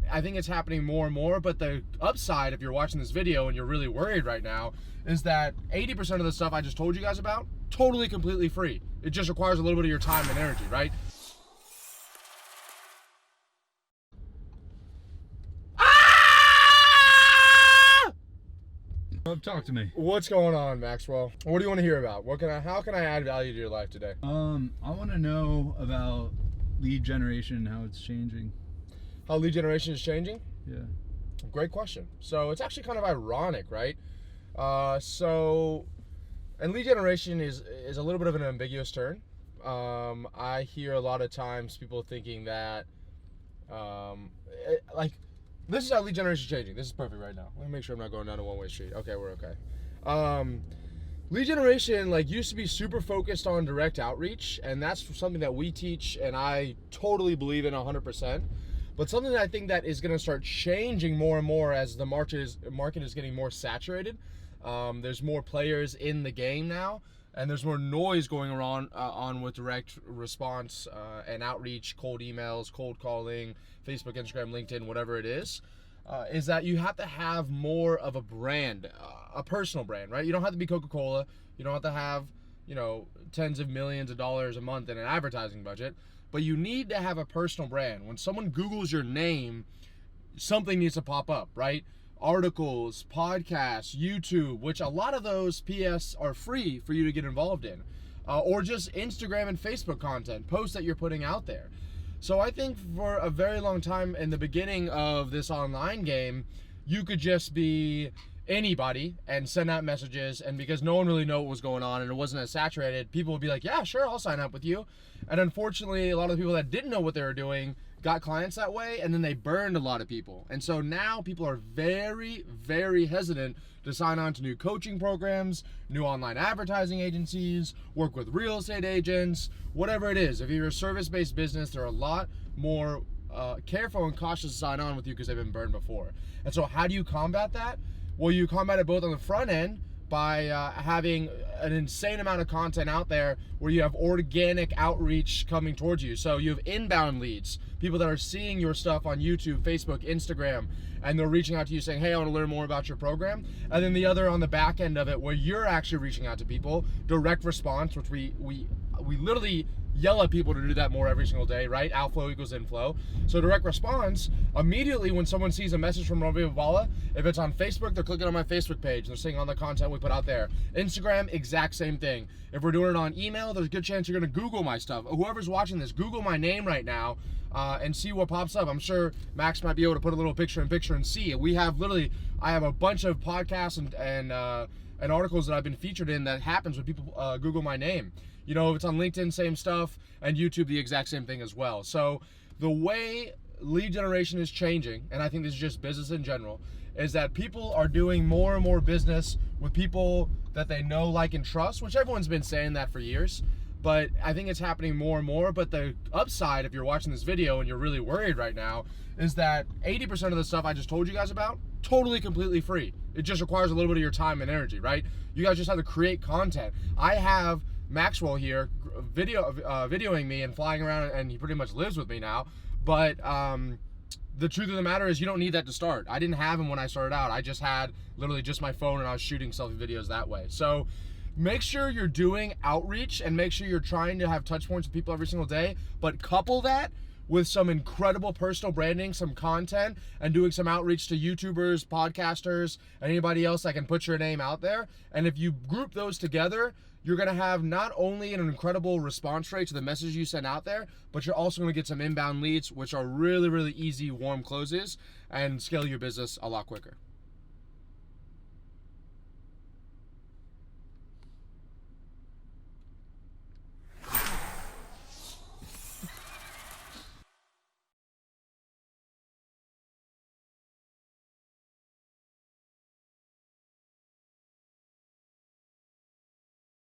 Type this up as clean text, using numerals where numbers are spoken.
I think it's happening more and more, but the upside, if you're watching this video and you're really worried right now, is that 80% of the stuff I just told you guys about, totally, completely free. It just requires a little bit of your time and energy, right? Talk to me. What's going on, Maxwell? What do you want to hear about? How can I add value to your life today? I want to know about lead generation, how it's changing. How lead generation is changing? Yeah. Great question. So it's actually kind of ironic, right? And lead generation is a little bit of an ambiguous term. I hear a lot of times people thinking that, this is how lead generation is changing. This is perfect right now. Let me make sure I'm not going down a one-way street. Okay, we're okay. Lead generation used to be super focused on direct outreach, and that's something that we teach and I totally believe in 100%. But something that I think that is going to start changing more and more as the market is getting more saturated. There's more players in the game now, and there's more noise going on with direct response and outreach, cold emails, cold calling, Facebook, Instagram, LinkedIn, whatever it is that you have to have more of a brand, a personal brand, right? You don't have to be Coca-Cola. You don't have to have, tens of millions of dollars a month in an advertising budget, but you need to have a personal brand. When someone Googles your name, something needs to pop up, right? Articles, podcasts, YouTube, which a lot of those PS are free for you to get involved in, or just Instagram and Facebook content, posts that you're putting out there. So I think for a very long time in the beginning of this online game, you could just be anybody and send out messages, and because no one really knew what was going on and it wasn't as saturated, people would be like, yeah, sure, I'll sign up with you. And unfortunately, a lot of the people that didn't know what they were doing got clients that way, and then they burned a lot of people. And so now people are very, very hesitant to sign on to new coaching programs, new online advertising agencies, work with real estate agents, whatever it is. If you're a service-based business, they're a lot more careful and cautious to sign on with you because they've been burned before. And so how do you combat that? Well, you combat it both on the front end by having an insane amount of content out there where you have organic outreach coming towards you. So you have inbound leads, people that are seeing your stuff on YouTube, Facebook, Instagram, and they're reaching out to you saying, hey, I want to learn more about your program. And then the other on the back end of it where you're actually reaching out to people, direct response, which we literally yell at people to do that more every single day, right? Outflow equals inflow. So direct response, immediately when someone sees a message from Ravi Abuvala, if it's on Facebook, they're clicking on my Facebook page. They're seeing all the content we put out there. Instagram, exact same thing. If we're doing it on email, there's a good chance you're going to Google my stuff. Whoever's watching this, Google my name right now and see what pops up. I'm sure Max might be able to put a little picture-in-picture and see. I have a bunch of podcasts and articles that I've been featured in that happens when people Google my name. If it's on LinkedIn, same stuff, and YouTube, the exact same thing as well. So the way lead generation is changing, and I think this is just business in general, is that people are doing more and more business with people that they know, like, and trust, which everyone's been saying that for years. But I think it's happening more and more. But the upside, if you're watching this video and you're really worried right now, is that 80% of the stuff I just told you guys about, totally, completely free. It just requires a little bit of your time and energy, right? You guys just have to create content. I have Maxwell here videoing me and flying around, and he pretty much lives with me now. But the truth of the matter is you don't need that to start. I didn't have him when I started out. I just had literally just my phone, and I was shooting selfie videos that way. So make sure you're doing outreach and make sure you're trying to have touch points with people every single day, but couple that with some incredible personal branding, some content, and doing some outreach to YouTubers, podcasters, and anybody else that can put your name out there. And if you group those together, you're going to have not only an incredible response rate to the message you send out there, but you're also going to get some inbound leads, which are really, really easy, warm closes, and scale your business a lot quicker.